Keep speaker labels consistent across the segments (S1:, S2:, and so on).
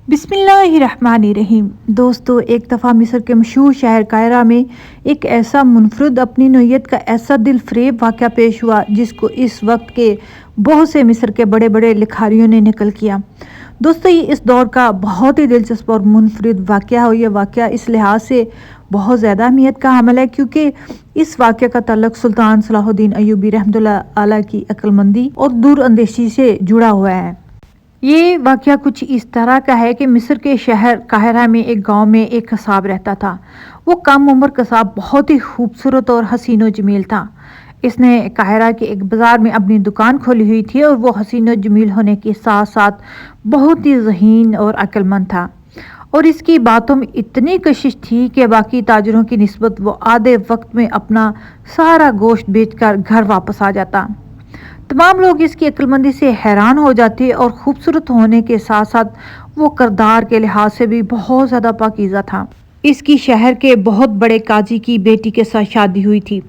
S1: بسم اللہ الرحمن الرحیم۔ دوستو، ایک دفعہ مصر کے مشہور شہر قاہرہ میں ایک ایسا منفرد اپنی نوعیت کا ایسا دل فریب واقعہ پیش ہوا جس کو اس وقت کے بہت سے مصر کے بڑے بڑے لکھاریوں نے نقل کیا۔ دوستو، یہ اس دور کا بہت ہی دلچسپ اور منفرد واقعہ ہے۔ یہ واقعہ اس لحاظ سے بہت زیادہ اہمیت کا حامل ہے کیونکہ اس واقعے کا تعلق سلطان صلاح الدین ایوبی رحمۃ اللہ علیہ کی عقل مندی اور دور اندیشی سے جڑا ہوا ہے۔ یہ واقعہ کچھ اس طرح کا ہے کہ مصر کے شہر قاہرہ میں ایک گاؤں میں ایک قصاب رہتا تھا۔ وہ کم عمر قصاب بہت ہی خوبصورت اور حسین و جمیل تھا۔ اس نے قاہرہ کے ایک بازار میں اپنی دکان کھولی ہوئی تھی اور وہ حسین و جمیل ہونے کے ساتھ ساتھ بہت ہی ذہین اور عقل مند تھا، اور اس کی باتوں میں اتنی کشش تھی کہ باقی تاجروں کی نسبت وہ آدھے وقت میں اپنا سارا گوشت بیچ کر گھر واپس آ جاتا۔ تمام لوگ اس کی عقل مندی سے حیران ہو جاتے اور خوبصورت ہونے کے ساتھ ساتھ وہ کردار کے لحاظ سے بھی بہت زیادہ پاکیزہ تھا۔ اس کی شہر کے بہت بڑے قاضی کی بیٹی کے ساتھ شادی ہوئی تھی۔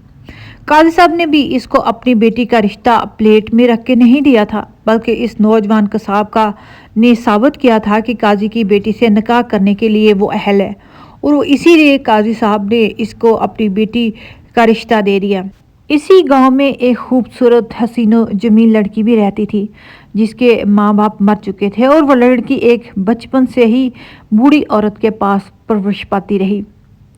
S1: قاضی صاحب نے بھی اس کو اپنی بیٹی کا رشتہ پلیٹ میں رکھ کے نہیں دیا تھا، بلکہ اس نوجوان قصاب کا نے ثابت کیا تھا کہ قاضی کی بیٹی سے نکاح کرنے کے لیے وہ اہل ہے، اور وہ اسی لیے قاضی صاحب نے اس کو اپنی بیٹی کا رشتہ دے دیا۔ اسی گاؤں میں ایک خوبصورت حسین و جمیل لڑکی بھی رہتی تھی جس کے ماں باپ مر چکے تھے، اور وہ لڑکی ایک بچپن سے ہی بوڑھی عورت کے پاس پرورش پاتی رہی۔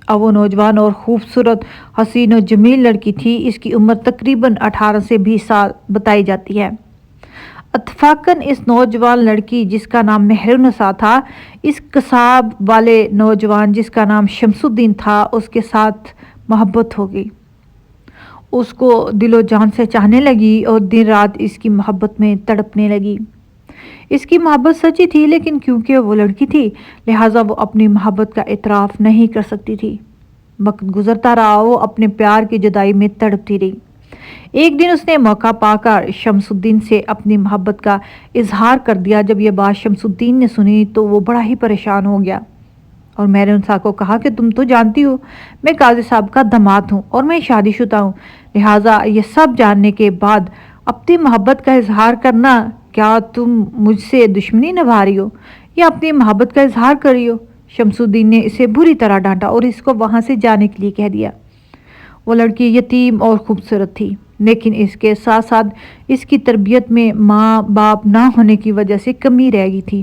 S1: اب وہ نوجوان اور خوبصورت حسین و جمیل لڑکی تھی۔ اس کی عمر تقریباً 18 سے 20 سال بتائی جاتی ہے۔ اتفاقاً اس نوجوان لڑکی جس کا نام مہرالنساء تھا، اس قصاب والے نوجوان جس کا نام شمس الدین تھا، اس کے ساتھ محبت ہو گئی۔ اس کو دل و جان سے چاہنے لگی اور دن رات اس کی محبت میں تڑپنے لگی۔ اس کی محبت سچی تھی، لیکن کیونکہ وہ لڑکی تھی لہٰذا وہ اپنی محبت کا اعتراف نہیں کر سکتی تھی۔ وقت گزرتا رہا، وہ اپنے پیار کی جدائی میں تڑپتی رہی۔ ایک دن اس نے موقع پا کر شمس الدین سے اپنی محبت کا اظہار کر دیا۔ جب یہ بات شمس الدین نے سنی تو وہ بڑا ہی پریشان ہو گیا اور مہرالنساء کو کہا کہ تم تو جانتی ہو میں قاضی صاحب کا داماد ہوں اور میں شادی شدہ ہوں، لہٰذا یہ سب جاننے کے بعد اپنی محبت کا اظہار کرنا، کیا تم مجھ سے دشمنی نبھا رہی ہو یا اپنی محبت کا اظہار کر رہی ہو؟ شمس الدین نے اسے بری طرح ڈانٹا اور اس کو وہاں سے جانے کے لیے کہہ دیا۔ وہ لڑکی یتیم اور خوبصورت تھی، لیکن اس کے ساتھ ساتھ اس کی تربیت میں ماں باپ نہ ہونے کی وجہ سے کمی رہ گئی تھی۔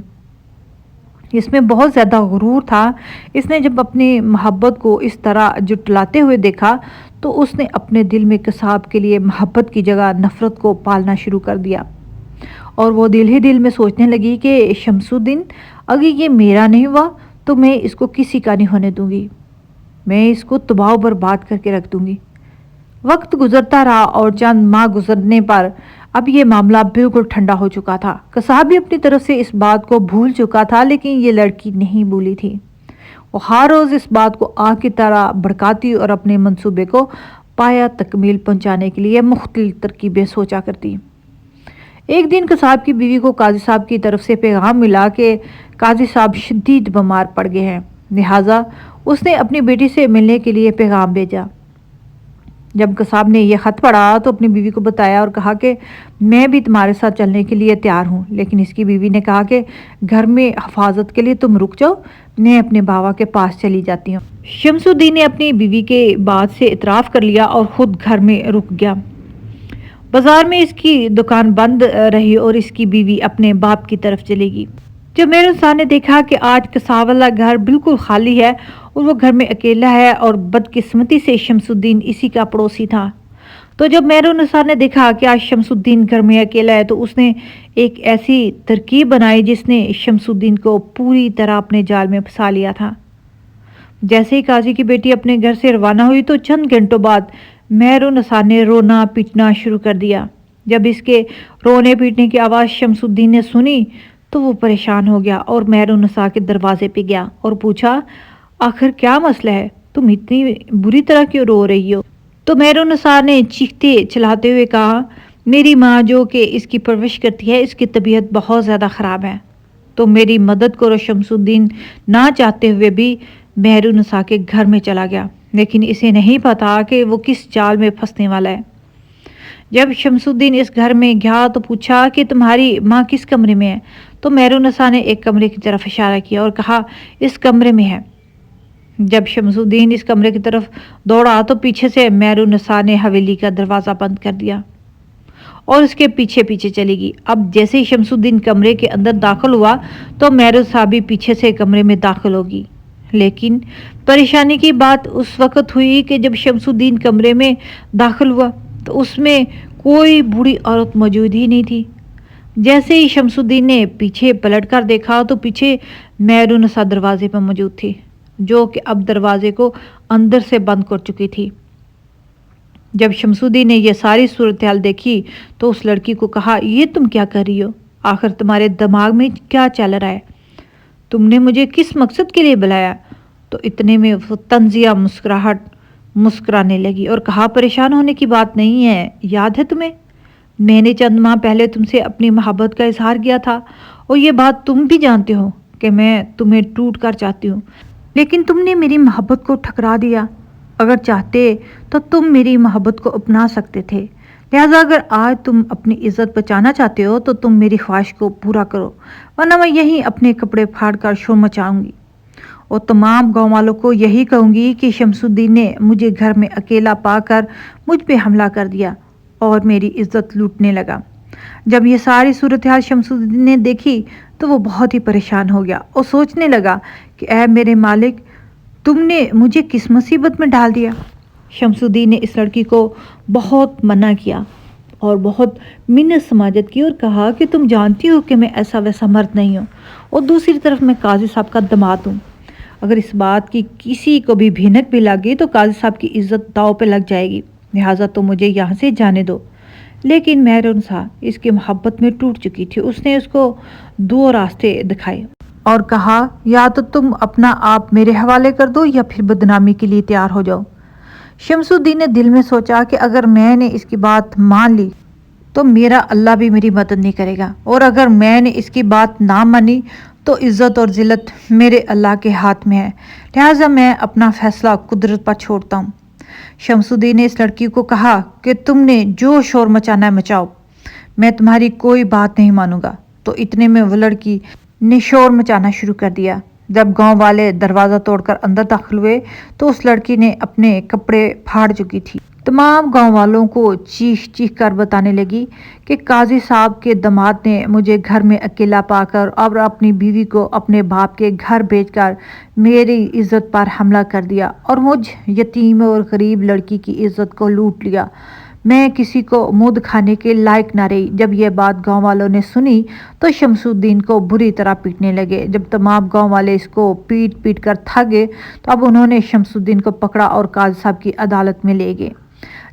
S1: اس میں بہت زیادہ غرور تھا۔ اس نے جب اپنی محبت کو اس طرح جٹلاتے ہوئے دیکھا تو اس نے اپنے دل میں قصاب کے لیے محبت کی جگہ نفرت کو پالنا شروع کر دیا، اور وہ دل ہی دل میں سوچنے لگی کہ شمس الدین اگر یہ میرا نہیں ہوا تو میں اس کو کسی کا نہیں ہونے دوں گی، میں اس کو تباہ و برباد کر کے رکھ دوں گی۔ وقت گزرتا رہا اور چند ماہ گزرنے پر اب یہ معاملہ بالکل ٹھنڈا ہو چکا تھا۔ قصاب بھی اپنی طرف سے اس بات کو بھول چکا تھا، لیکن یہ لڑکی نہیں بھولی تھی۔ وہ ہر روز اس بات کو آگ کی طرح بھڑکاتی اور اپنے منصوبے کو پایا تکمیل پہنچانے کے لیے مختلف ترکیبیں سوچا کرتی۔ ایک دن قصاب کی بیوی کو قاضی صاحب کی طرف سے پیغام ملا کہ قاضی صاحب شدید بیمار پڑ گئے ہیں، لہٰذا اس نے اپنی بیٹی سے ملنے کے لیے پیغام بھیجا۔ جب قصاب نے یہ خط پڑھا تو اپنی بیوی کو بتایا اور کہا کہ میں بھی تمہارے ساتھ چلنے کے لیے تیار ہوں، لیکن اس کی بیوی نے کہا کہ گھر میں حفاظت کے لیے تم رک جاؤ، میں اپنے باوا کے پاس چلی جاتی ہوں۔ شمس الدین نے اپنی بیوی کے بات سے اعتراف کر لیا اور خود گھر میں رک گیا۔ بازار میں اس کی دکان بند رہی اور اس کی بیوی اپنے باپ کی طرف چلے گی۔ جب مہرالنساء نے دیکھا کہ آج قصاب والا گھر بالکل خالی ہے اور وہ گھر میں اکیلا ہے، اور بدقسمتی سے شمس الدین اسی کا پڑوسی تھا، تو جب مہرالنساء نے دیکھا کہ آج شمس الدین گھر میں اکیلا ہے تو اس نے ایک ایسی ترکیب بنائی جس نے شمس الدین کو پوری طرح اپنے جال میں پھنسا لیا تھا۔ جیسے ہی قاضی کی بیٹی اپنے گھر سے روانہ ہوئی تو چند گھنٹوں بعد مہرالنساء نے رونا پیٹنا شروع کر دیا۔ جب اس کے رونے پیٹنے کی آواز شمس الدین نے سنی تو وہ پریشان ہو گیا اور مہرالنساء کے دروازے پہ گیا اور پوچھا، آخر کیا مسئلہ ہے؟ تم اتنی بری طرح کیوں رو رہی ہو؟ تو مہرالنساء نے چیختے چلاتے ہوئے کہا، میری ماں جو کہ اس کی پرورش کرتی ہے، اس کی طبیعت بہت زیادہ خراب ہے، تو میری مدد کرو۔ شمس الدین نہ چاہتے ہوئے بھی مہرالنساء کے گھر میں چلا گیا، لیکن اسے نہیں پتا کہ وہ کس جال میں پھنسنے والا ہے۔ جب شمس الدین اس گھر میں گیا تو پوچھا کہ تمہاری ماں کس کمرے میں ہے، تو مہرالنساء نے ایک کمرے کی طرف اشارہ کیا اور کہا اس کمرے میں ہے۔ جب شمس الدین اس کمرے کی طرف دوڑا تو پیچھے سے مہرالنساء نے حویلی کا دروازہ بند کر دیا اور اس کے پیچھے پیچھے چلی گئی۔ اب جیسے ہی شمس الدین کمرے کے اندر داخل ہوا تو مہرالنساء بھی پیچھے سے کمرے میں داخل ہوگی، لیکن پریشانی کی بات اس وقت ہوئی کہ جب شمس الدین کمرے میں داخل ہوا تو اس میں کوئی بوڑھی عورت موجود ہی نہیں تھی۔ جیسے ہی شمس الدین نے پیچھے پلٹ کر دیکھا تو پیچھے مہرالنساء دروازے پر موجود تھی، جو کہ اب دروازے کو اندر سے بند کر چکی تھی۔ جب شمس الدین نے یہ ساری صورتحال دیکھی تو اس لڑکی کو کہا یہ تم کیا کر رہی ہو؟ آخر تمہارے دماغ میں کیا چل رہا ہے؟ تم نے مجھے کس مقصد کے لیے بلایا؟ تو اتنے میں وہ تنزیہ مسکرانے لگی اور کہا پریشان ہونے کی بات نہیں ہے، یاد ہے تمہیں میں نے چند ماہ پہلے تم سے اپنی محبت کا اظہار کیا تھا، اور یہ بات تم بھی جانتے ہو کہ میں تمہیں ٹوٹ کر چاہتی ہوں، لیکن تم نے میری محبت کو ٹھکرا دیا۔ اگر چاہتے تو تم میری محبت کو اپنا سکتے تھے، لہٰذا اگر آج تم اپنی عزت بچانا چاہتے ہو تو تم میری خواہش کو پورا کرو، ورنہ میں یہیں اپنے کپڑے پھاڑ کر شور مچاؤں گی اور تمام گاؤں والوں کو یہی کہوں گی کہ شمس الدین نے مجھے گھر میں اکیلا پا کر مجھ پہ حملہ کر دیا اور میری عزت لوٹنے لگا۔ جب یہ ساری صورتحال شمس الدین نے دیکھی تو وہ بہت ہی پریشان ہو گیا اور سوچنے لگا کہ اے میرے مالک، تم نے مجھے کس مصیبت میں ڈال دیا؟ شمس الدین نے اس لڑکی کو بہت منع کیا اور بہت منت سماجت کی اور کہا کہ تم جانتی ہو کہ میں ایسا ویسا مرد نہیں ہوں، اور دوسری طرف میں قاضی صاحب کا داماد ہوں۔ اگر اس بات کی کسی کو بھی بھینک بھی لگی تو قاضی صاحب کی عزت داؤ پہ لگ جائے گی، لہٰذا تو مجھے یہاں سے جانے دو۔ لیکن مہرالنساء اس کی محبت میں ٹوٹ چکی تھی۔ اس نے اس کو دو راستے دکھائے اور کہا یا تو تم اپنا آپ میرے حوالے کر دو یا پھر بدنامی کے لیے تیار ہو جاؤ۔ شمس الدین نے دل میں سوچا کہ اگر میں نے اس کی بات مان لی تو میرا اللہ بھی میری مدد نہیں کرے گا، اور اگر میں نے اس کی بات نہ مانی تو عزت اور ذلت میرے اللہ کے ہاتھ میں ہے، لہٰذا میں اپنا فیصلہ قدرت پر چھوڑتا ہوں۔ شمس الدین نے اس لڑکی کو کہا کہ تم نے جو شور مچانا ہے مچاؤ، میں تمہاری کوئی بات نہیں مانوں گا۔ تو اتنے میں وہ لڑکی نے شور مچانا شروع کر دیا۔ جب گاؤں والے دروازہ توڑ کر اندر داخل ہوئے تو اس لڑکی نے اپنے کپڑے پھاڑ چکی تھی۔ تمام گاؤں والوں کو چیخ چیخ کر بتانے لگی کہ قاضی صاحب کے داماد نے مجھے گھر میں اکیلا پا کر اور اپنی بیوی کو اپنے باپ کے گھر بھیج کر میری عزت پر حملہ کر دیا اور مجھ یتیم اور غریب لڑکی کی عزت کو لوٹ لیا۔ میں کسی کو منہ دکھانے کے لائق نہ رہی۔ جب یہ بات گاؤں والوں نے سنی تو شمس الدین کو بری طرح پیٹنے لگے۔ جب تمام گاؤں والے اس کو پیٹ پیٹ کر تھک گئے تو اب انہوں نے شمس الدین کو پکڑا اور قاضی صاحب کی عدالت میں لے گئے۔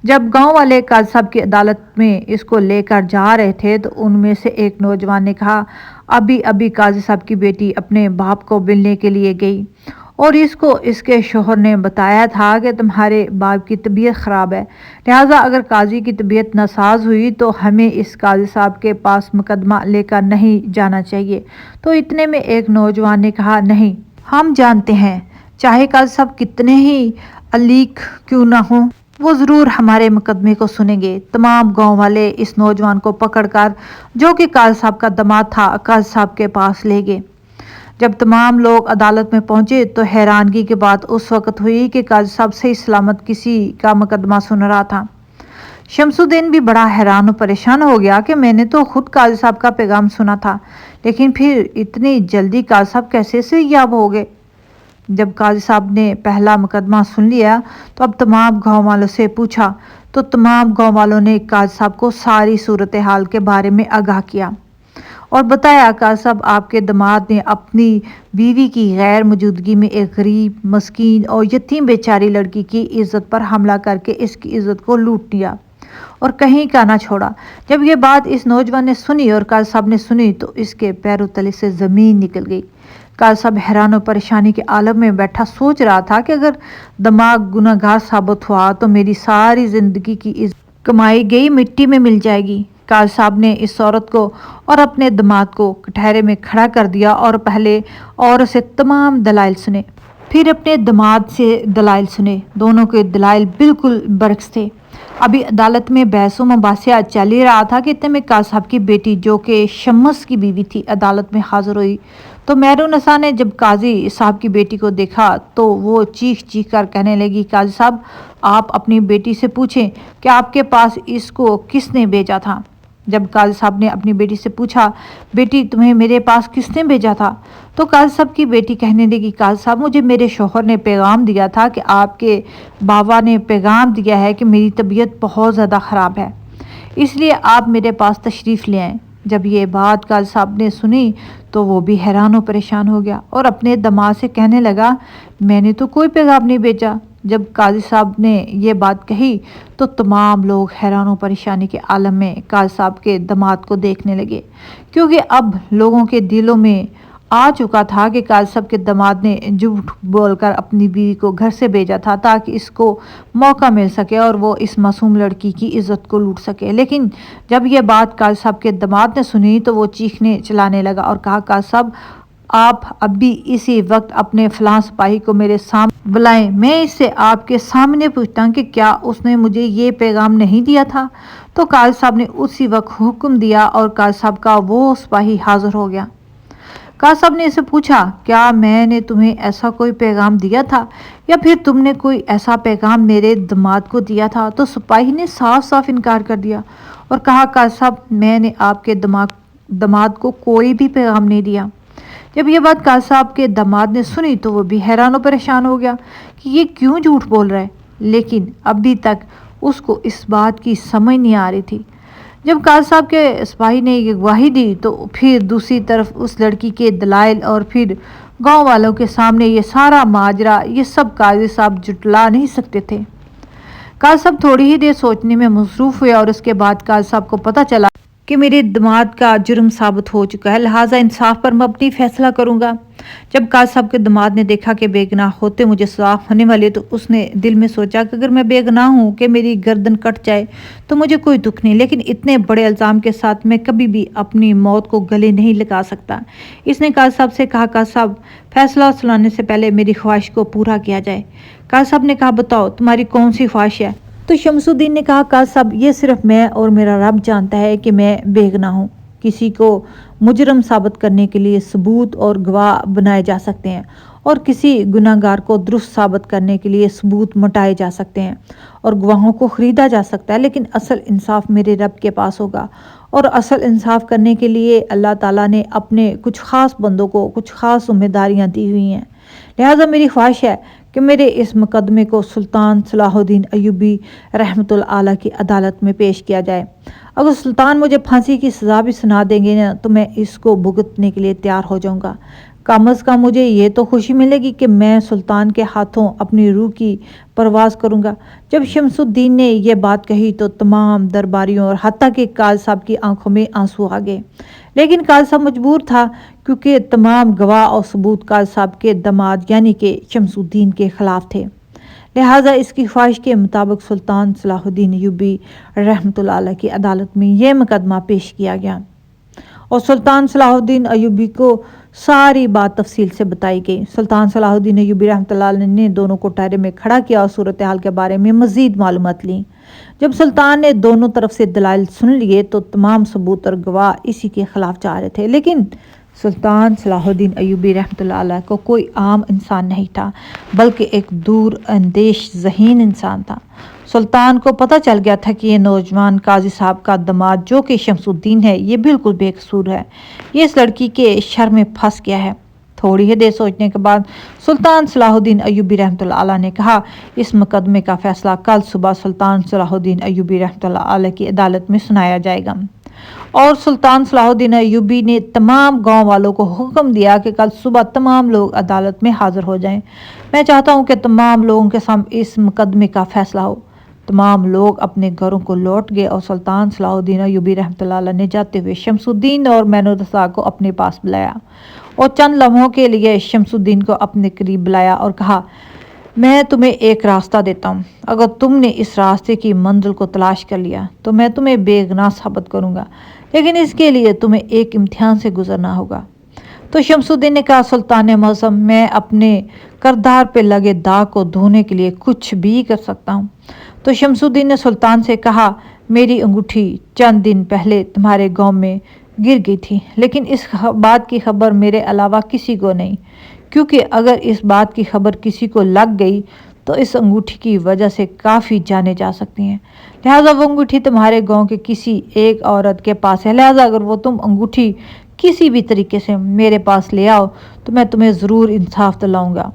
S1: جب گاؤں والے قاضی صاحب کی عدالت میں اس کو لے کر جا رہے تھے تو ان میں سے ایک نوجوان نے کہا ابھی قاضی صاحب کی بیٹی اپنے باپ کو ملنے کے لیے گئی اور اس کو اس کے شوہر نے بتایا تھا کہ تمہارے باپ کی طبیعت خراب ہے، لہٰذا اگر قاضی کی طبیعت ناساز ہوئی تو ہمیں اس قاضی صاحب کے پاس مقدمہ لے کر نہیں جانا چاہیے۔ تو اتنے میں ایک نوجوان نے کہا نہیں، ہم جانتے ہیں چاہے قاضی صاحب کتنے ہی علیق کیوں نہ ہوں، وہ ضرور ہمارے مقدمے کو سنیں گے۔ تمام گاؤں والے اس نوجوان کو پکڑ کر جو کہ قاضی صاحب کا داماد تھا قاضی صاحب کے پاس لے گئے۔ جب تمام لوگ عدالت میں پہنچے تو حیرانگی کی بات اس وقت ہوئی کہ قاضی صاحب صحیح سلامت کسی کا مقدمہ سن رہا تھا۔ شمس الدین بھی بڑا حیران و پریشان ہو گیا کہ میں نے تو خود قاضی صاحب کا پیغام سنا تھا، لیکن پھر اتنی جلدی قاضی صاحب کیسے صحیح ہو گئے؟ جب قاضی صاحب نے پہلا مقدمہ سن لیا تو اب تمام گاؤں والوں سے پوچھا تو تمام گاؤں والوں نے قاضی صاحب کو ساری صورتحال کے بارے میں آگاہ کیا اور بتایا قاضی صاحب آپ کے داماد نے اپنی بیوی کی غیر موجودگی میں ایک غریب، مسکین اور یتیم بیچاری لڑکی کی عزت پر حملہ کر کے اس کی عزت کو لوٹ لیا اور کہیں کا نہ چھوڑا۔ جب یہ بات اس نوجوان نے سنی اور قاضی صاحب نے سنی تو اس کے پیروں تلے سے زمین نکل گئی۔ قاضی صاحب حیران و پریشانی کے عالم میں بیٹھا سوچ رہا تھا کہ اگر دماغ گناہ گار ثابت ہوا تو میری ساری زندگی کی کمائی گئی مٹی میں مل جائے گی۔ قاضی صاحب نے اس عورت کو اور اپنے داماد کو کٹہرے میں کھڑا کر دیا اور پہلے عورت سے تمام دلائل سنے، پھر اپنے داماد سے دلائل سنے۔ دونوں کے دلائل بالکل برعکس تھے۔ ابھی عدالت میں بحث و مباحثہ چل ہی رہا تھا کہ اتنے میں قاضی صاحب کی بیٹی جو کہ شمس کی بیوی تھی عدالت میں حاضر ہوئی۔ تو مہرالنساء نے جب قاضی صاحب کی بیٹی کو دیکھا تو وہ چیخ چیخ کر کہنے لگی، قاضی صاحب آپ اپنی بیٹی سے پوچھیں کہ آپ کے پاس اس کو کس نے بھیجا تھا۔ جب قاضی صاحب نے اپنی بیٹی سے پوچھا، بیٹی تمہیں میرے پاس کس نے بھیجا تھا، تو قاضی صاحب کی بیٹی کہنے لگی، قاضی صاحب مجھے میرے شوہر نے پیغام دیا تھا کہ آپ کے بابا نے پیغام دیا ہے کہ میری طبیعت بہت زیادہ خراب ہے، اس لیے آپ میرے پاس تشریف لے آئیں۔ جب یہ بات قاضی صاحب نے سنی تو وہ بھی حیران و پریشان ہو گیا اور اپنے دماغ سے کہنے لگا، میں نے تو کوئی پیغام نہیں بھیجا۔ جب قاضی صاحب نے یہ بات کہی تو تمام لوگ حیران و پریشانی کے عالم میں قاضی صاحب کے داماد کو دیکھنے لگے، کیونکہ اب لوگوں کے دلوں میں آ چکا تھا کہ قاضی صاحب کے داماد نے جھوٹ بول کر اپنی بیوی کو گھر سے بھیجا تھا تاکہ اس کو موقع مل سکے اور وہ اس معصوم لڑکی کی عزت کو لوٹ سکے۔ لیکن جب یہ بات قاضی صاحب کے داماد نے سنی تو وہ چیخنے چلانے لگا اور کہا، قاضی صاحب آپ ابھی اسی وقت اپنے فلاں سپاہی کو میرے سامنے بلائیں، میں اس سے آپ کے سامنے پوچھتا ہوں کہ کیا اس نے مجھے یہ پیغام نہیں دیا تھا۔ تو قاضی صاحب نے اسی وقت حکم دیا اور قاضی صاحب کا وہ سپاہی حاضر ہو گیا۔ قاضی صاحب نے اسے پوچھا، کیا میں نے تمہیں ایسا کوئی پیغام دیا تھا یا پھر تم نے کوئی ایسا پیغام میرے داماد کو دیا تھا؟ تو سپاہی نے صاف صاف انکار کر دیا اور کہا، قاضی صاحب میں نے آپ کے داماد کو کوئی بھی پیغام نہیں دیا۔ جب یہ بات قاضی صاحب کے داماد نے سنی تو وہ بھی حیران و پریشان ہو گیا کہ یہ کیوں جھوٹ بول رہا ہے، لیکن ابھی تک اس کو اس بات کی سمجھ نہیں آ رہی تھی۔ جب قاضی صاحب کے سپاہی نے یہ گواہی دی تو پھر دوسری طرف اس لڑکی کے دلائل اور پھر گاؤں والوں کے سامنے یہ سارا ماجرا یہ سب قاضی صاحب جھٹلا نہیں سکتے تھے۔ قاضی صاحب تھوڑی ہی دیر سوچنے میں مصروف ہوئے اور اس کے بعد قاضی صاحب کو پتہ چلا کہ میرے داماد کا جرم ثابت ہو چکا ہے، لہٰذا انصاف پر مبنی فیصلہ کروں گا۔ جب قاضی صاحب کے داماد نے دیکھا کہ بے گناہ ہوتے مجھے سزا ہونے والی تو اس نے دل میں سوچا کہ اگر میں بے گناہ ہوں کہ میری گردن کٹ جائے تو مجھے کوئی دکھ نہیں، لیکن اتنے بڑے الزام کے ساتھ میں کبھی بھی اپنی موت کو گلے نہیں لگا سکتا۔ اس نے قاضی صاحب سے کہا، قاضی صاحب فیصلہ سنانے سے پہلے میری خواہش کو پورا کیا جائے۔ قاضی صاحب نے کہا، بتاؤ تمہاری کون سی خواہش ہے؟ تو شمس الدین نے کہا، قاضی صاحب یہ صرف میں اور میرا رب جانتا ہے کہ میں بے گناہ ہوں۔ کسی کو مجرم ثابت کرنے کے لیے ثبوت اور گواہ بنائے جا سکتے ہیں اور کسی گناہ گار کو درست ثابت کرنے کے لیے ثبوت مٹائے جا سکتے ہیں اور گواہوں کو خریدا جا سکتا ہے، لیکن اصل انصاف میرے رب کے پاس ہوگا اور اصل انصاف کرنے کے لیے اللہ تعالیٰ نے اپنے کچھ خاص بندوں کو کچھ خاص ذمہ داریاں دی ہوئی ہیں۔ لہٰذا میری خواہش ہے کہ میرے اس مقدمے کو سلطان صلاح الدین ایوبی رحمۃ اللہ علیہ کی عدالت میں پیش کیا جائے۔ اگر سلطان مجھے پھانسی کی سزا بھی سنا دیں گے نا تو میں اس کو بھگتنے کے لیے تیار ہو جاؤں گا۔ کم از کم مجھے یہ تو خوشی ملے گی کہ میں سلطان کے ہاتھوں اپنی روح کی پرواز کروں گا۔ جب شمس الدین نے یہ بات کہی تو تمام درباریوں اور حتیٰ کہ قاضی صاحب کی آنکھوں میں آنسو آ گئے، لیکن قاضی صاحب مجبور تھا کیونکہ تمام گواہ اور ثبوت قاضی صاحب کے داماد یعنی کہ شمس الدین کے خلاف تھے، لہٰذا اس کی خواہش کے مطابق سلطان صلاح الدین ایوبی رحمۃ اللہ علیہ کی عدالت میں یہ مقدمہ پیش کیا گیا اور سلطان صلاح الدین ایوبی کو ساری بات تفصیل سے بتائی گئی۔ سلطان صلاح الدین ایوبی رحمۃ اللہ علیہ نے دونوں کو ٹہرے میں کھڑا کیا اور صورتحال کے بارے میں مزید معلومات لیں۔ جب سلطان نے دونوں طرف سے دلائل سن لیے تو تمام ثبوت اور گواہ اسی کے خلاف جا رہے تھے، لیکن سلطان صلاح الدین ایوبی رحمۃ اللہ علیہ کو کوئی عام انسان نہیں تھا بلکہ ایک دور اندیش ذہین انسان تھا۔ سلطان کو پتہ چل گیا تھا کہ یہ نوجوان قاضی صاحب کا داماد جو کہ شمس الدین ہے یہ بالکل بے قصور ہے، یہ اس لڑکی کے شر میں پھنس گیا ہے۔ تھوڑی ہی دیر سوچنے کے بعد سلطان صلاح الدین ایوبی رحمۃ اللہ علیہ نے کہا، اس مقدمے کا فیصلہ کل صبح سلطان صلاح الدین ایوبی رحمۃ اللہ علیہ کی عدالت میں سنایا جائے گا۔ اور سلطان صلاح الدین ایوبی نے تمام گاؤں والوں کو حکم دیا کہ کل صبح تمام لوگ عدالت میں حاضر ہو جائیں۔ میں چاہتا ہوں کہ تمام لوگوں کے سامنے اس مقدمے کا فیصلہ ہو۔ تمام لوگ اپنے گھروں کو لوٹ گئے اور سلطان صلاح الدین ایوبی رحمۃ اللہ علیہ نے جاتے ہوئے شمس الدین اور مہرالنساء کو اپنے پاس بلایا اور چند لمحوں کے لیے شمس الدین کو اپنے قریب بلایا اور کہا، میں تمہیں ایک راستہ دیتا ہوں، اگر تم نے اس راستے کی منزل کو تلاش کر لیا تو میں تمہیں بے گناہ ثابت کروں گا، لیکن اس کے لیے تمہیں ایک امتحان سے گزرنا ہوگا۔ تو شمس الدین نے کہا، سلطان معظم میں اپنے کردار پہ لگے داغ کو دھونے کے لیے کچھ بھی کر سکتا ہوں۔ تو شمس الدین نے سلطان سے کہا میری انگوٹھی چند دن پہلے تمہارے گاؤں میں گر گئی تھی، لیکن اس بات کی خبر میرے علاوہ کسی کو نہیں، کیونکہ اگر اس بات کی خبر کسی کو لگ گئی تو اس انگوٹھی کی وجہ سے کافی جانیں جا سکتی ہیں، لہٰذا وہ انگوٹھی تمہارے گاؤں کے کسی ایک عورت کے پاس ہے، لہٰذا اگر وہ تم انگوٹھی کسی بھی طریقے سے میرے پاس لے آؤ تو میں تمہیں ضرور انصاف دلاؤں گا۔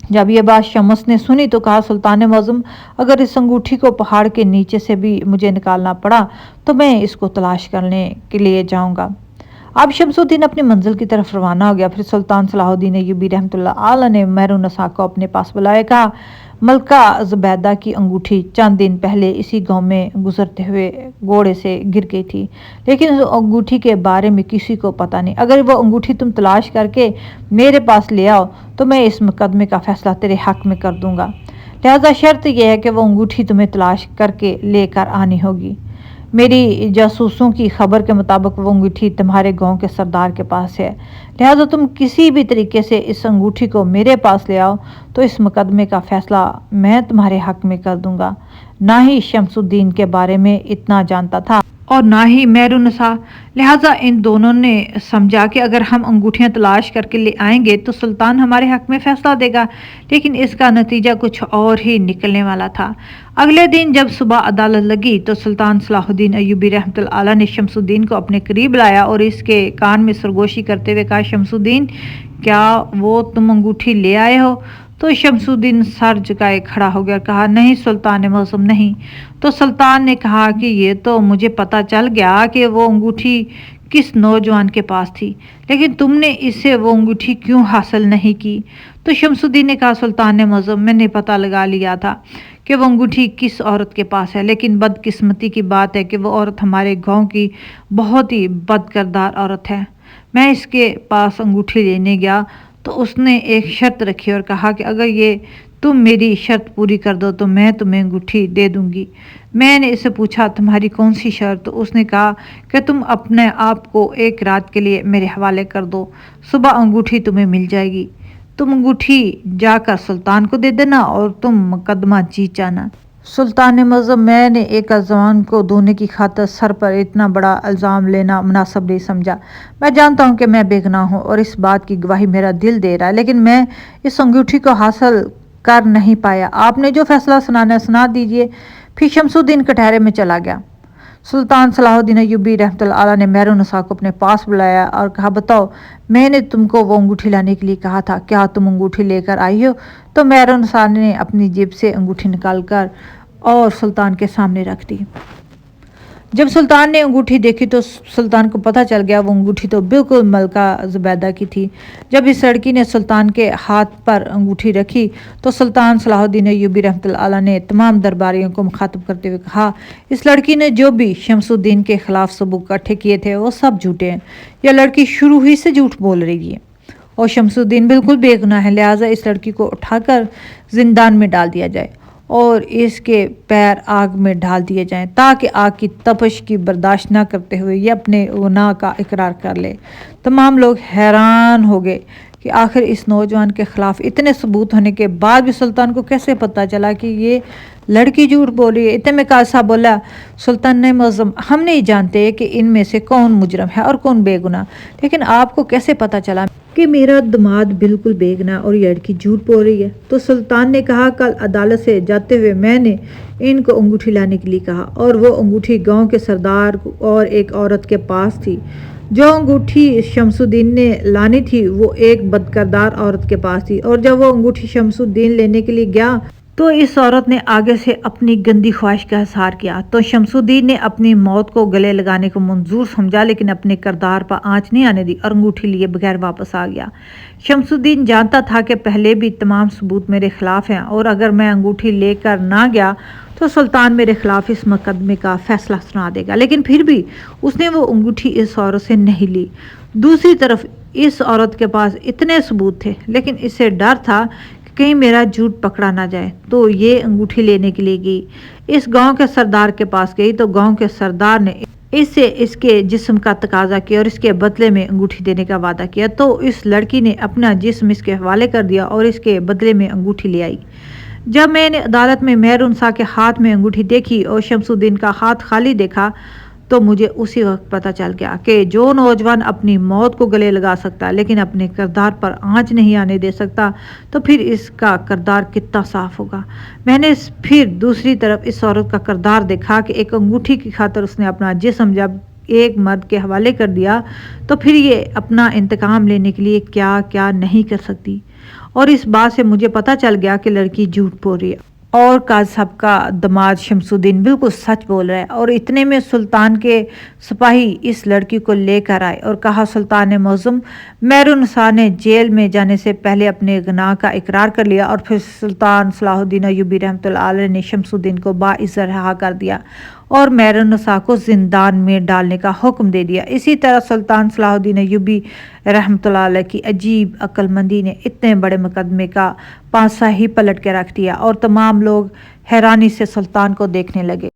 S1: جب یہ بات شمس نے سنی تو کہا سلطان معظم، اگر اس انگوٹھی کو پہاڑ کے نیچے سے بھی مجھے نکالنا پڑا تو میں اس کو تلاش کرنے کے لیے جاؤں گا۔ اب شمس الدین اپنی منزل کی طرف روانہ ہو گیا۔ پھر سلطان صلاح الدین ایوبی رحمۃ اللہ علیہ نے مہرالنساء کو اپنے پاس بلایا، کہا ملکہ زبیدہ کی انگوٹھی چند دن پہلے اسی گاؤں میں گزرتے ہوئے گھوڑے سے گر گئی تھی، لیکن اس انگوٹھی کے بارے میں کسی کو پتہ نہیں۔ اگر وہ انگوٹھی تم تلاش کر کے میرے پاس لے آؤ تو میں اس مقدمے کا فیصلہ تیرے حق میں کر دوں گا، لہذا شرط یہ ہے کہ وہ انگوٹھی تمہیں تلاش کر کے لے کر آنی ہوگی۔ میری جاسوسوں کی خبر کے مطابق وہ انگوٹھی تمہارے گاؤں کے سردار کے پاس ہے، لہذا تم کسی بھی طریقے سے اس انگوٹھی کو میرے پاس لے آؤ تو اس مقدمے کا فیصلہ میں تمہارے حق میں کر دوں گا۔ نہ ہی شمس الدین کے بارے میں اتنا جانتا تھا اور نہ ہی مہرالنساء، لہٰذا ان دونوں نے سمجھا کہ اگر ہم انگوٹھیاں تلاش کر کے لے آئیں گے تو سلطان ہمارے حق میں فیصلہ دے گا، لیکن اس کا نتیجہ کچھ اور ہی نکلنے والا تھا۔ اگلے دن جب صبح عدالت لگی تو سلطان صلاح الدین ایوبی رحمۃ اللہ علیہ نے شمس الدین کو اپنے قریب لایا اور اس کے کان میں سرگوشی کرتے ہوئے کہا شمس الدین، کیا وہ تم انگوٹھی لے آئے ہو؟ تو شمس الدین سر جھکائے کھڑا ہو گیا اور کہا نہیں سلطان معظم نہیں۔ تو سلطان نے کہا کہ یہ تو مجھے پتہ چل گیا کہ وہ انگوٹھی کس نوجوان کے پاس تھی، لیکن تم نے اسے وہ انگوٹھی کیوں حاصل نہیں کی؟ تو شمس الدین نے کہا سلطان معظم، میں نے پتہ لگا لیا تھا کہ وہ انگوٹھی کس عورت کے پاس ہے، لیکن بدقسمتی کی بات ہے کہ وہ عورت ہمارے گاؤں کی بہت ہی بد کردار عورت ہے۔ میں اس کے پاس انگوٹھی لینے گیا تو اس نے ایک شرط رکھی اور کہا کہ اگر یہ تم میری شرط پوری کر دو تو میں تمہیں انگوٹھی دے دوں گی۔ میں نے اسے پوچھا تمہاری کون سی شرط؟ تو اس نے کہا کہ تم اپنے آپ کو ایک رات کے لیے میرے حوالے کر دو، صبح انگوٹھی تمہیں مل جائے گی، تم انگوٹھی جا کر سلطان کو دے دینا اور تم مقدمہ جیت جانا۔ سلطان معظم، میں نے ایک الزام کو دھونے کی خاطر سر پر اتنا بڑا الزام لینا مناسب نہیں سمجھا۔ میں جانتا ہوں کہ میں بے گناہ ہوں اور اس بات کی گواہی میرا دل دے رہا ہے، لیکن میں اس انگوٹھی کو حاصل کر نہیں پایا۔ آپ نے جو فیصلہ سنانا ہے سنا دیجئے۔ پھر شمس الدین کٹہرے میں چلا گیا۔ سلطان صلاح الدین ایوبی رحمۃ اللہ علیہ نے مہرالنساء کو اپنے پاس بلایا اور کہا بتاؤ، میں نے تم کو وہ انگوٹھی لانے کے لیے کہا تھا، کیا تم انگوٹھی لے کر آئی ہو؟ تو مہرالنساء نے اپنی جیب سے انگوٹھی نکال کر اور سلطان کے سامنے رکھ دی۔ جب سلطان نے انگوٹھی دیکھی تو سلطان کو پتہ چل گیا وہ انگوٹھی تو بالکل ملکہ زبیدہ کی تھی۔ جب اس لڑکی نے سلطان کے ہاتھ پر انگوٹھی رکھی تو سلطان صلاح الدین ایوبی رحمۃ اللہ علیہ نے تمام درباریوں کو مخاطب کرتے ہوئے کہا اس لڑکی نے جو بھی شمس الدین کے خلاف ثبوت اکٹھے کیے تھے وہ سب جھوٹے ہیں، یہ لڑکی شروع ہی سے جھوٹ بول رہی ہے اور شمس الدین بالکل بے گناہ ہے، لہٰذا اس لڑکی کو اٹھا کر زندان میں ڈال دیا جائے اور اس کے پیر آگ میں ڈال دیے جائیں تاکہ آگ کی تپش کی برداشت نہ کرتے ہوئے یہ اپنے گناہ کا اقرار کر لے۔ تمام لوگ حیران ہو گئے کہ آخر اس نوجوان کے خلاف اتنے ثبوت ہونے کے بعد بھی سلطان کو کیسے پتہ چلا کہ یہ لڑکی جھوٹ بول رہی ہے۔ اتنے میں کاسا بولا سلطان معظم، ہم نہیں جانتے کہ ان میں سے کون مجرم ہے اور کون بے گناہ، لیکن آپ کو کیسے پتہ چلا کہ میرا داماد بالکل بے گناہ اور یہ لڑکی جھوٹ بول رہی ہے؟ تو سلطان نے کہا کل عدالت سے جاتے ہوئے میں نے ان کو انگوٹھی لانے کے لیے کہا اور وہ انگوٹھی گاؤں کے سردار اور ایک عورت کے پاس تھی۔ جو انگوٹھی شمس الدین نے لانی تھی وہ ایک بدکردار عورت کے پاس تھی، اور جب وہ انگوٹھی شمس الدین لینے کے لیے گیا تو اس عورت نے آگے سے اپنی گندی خواہش کا اظہار کیا تو شمس الدین نے اپنی موت کو گلے لگانے کو منظور سمجھا، لیکن اپنے کردار پر آنچ نہیں آنے دی اور انگوٹھی لیے بغیر واپس آ گیا۔ شمس الدین جانتا تھا کہ پہلے بھی تمام ثبوت میرے خلاف ہیں اور اگر میں انگوٹھی لے کر نہ گیا تو سلطان میرے خلاف اس مقدمے کا فیصلہ سنا دے گا، لیکن پھر بھی اس نے وہ انگوٹھی اس عورت سے نہیں لی۔ دوسری طرف اس عورت کے پاس اتنے ثبوت تھے، لیکن اسے ڈر تھا کہیں میرا جھوٹ پکڑا نہ جائے، تو یہ انگوٹھی لینے کے لیے گئی۔ اس گاؤں کے سردار کے پاس گئی تو گاؤں کے سردار نے اس سے اس کے جسم کا تقاضا کیا اور اس کے بدلے میں انگوٹھی دینے کا وعدہ کیا، تو اس لڑکی نے اپنا جسم اس کے حوالے کر دیا اور اس کے بدلے میں انگوٹھی لے آئی۔ جب میں نے عدالت میں مہر النساء کے ہاتھ میں انگوٹھی دیکھی اور شمس الدین کا ہاتھ خالی دیکھا تو مجھے اسی وقت پتہ چل گیا کہ جو نوجوان اپنی موت کو گلے لگا سکتا لیکن اپنے کردار پر آنچ نہیں آنے دے سکتا تو پھر اس کا کردار کتنا صاف ہوگا۔ میں نے پھر دوسری طرف اس عورت کا کردار دیکھا کہ ایک انگوٹھی کی خاطر اس نے اپنا جسم جب ایک مرد کے حوالے کر دیا تو پھر یہ اپنا انتقام لینے کے لیے کیا کیا نہیں کر سکتی۔ اور اس بات سے مجھے پتہ چل گیا کہ لڑکی جھوٹ بول رہی ہے اور قاضی صاحب کا دماد شمس الدین بالکل سچ بول رہا ہے۔ اور اتنے میں سلطان کے سپاہی اس لڑکی کو لے کر آئے اور کہا سلطان معظم مہر النساء نے جیل میں جانے سے پہلے اپنے گناہ کا اقرار کر لیا اور پھر سلطان صلاح الدین ایوبی رحمۃ اللہ علیہ نے شمس الدین کو باعزت رہا کر دیا اور مہر النساء کو زندان میں ڈالنے کا حکم دے دیا۔ اسی طرح سلطان صلاح الدین ایوبی رحمۃ اللہ علیہ کی عجیب عقل مندی نے اتنے بڑے مقدمے کا پانسا ہی پلٹ کے رکھ دیا اور تمام لوگ حیرانی سے سلطان کو دیکھنے لگے۔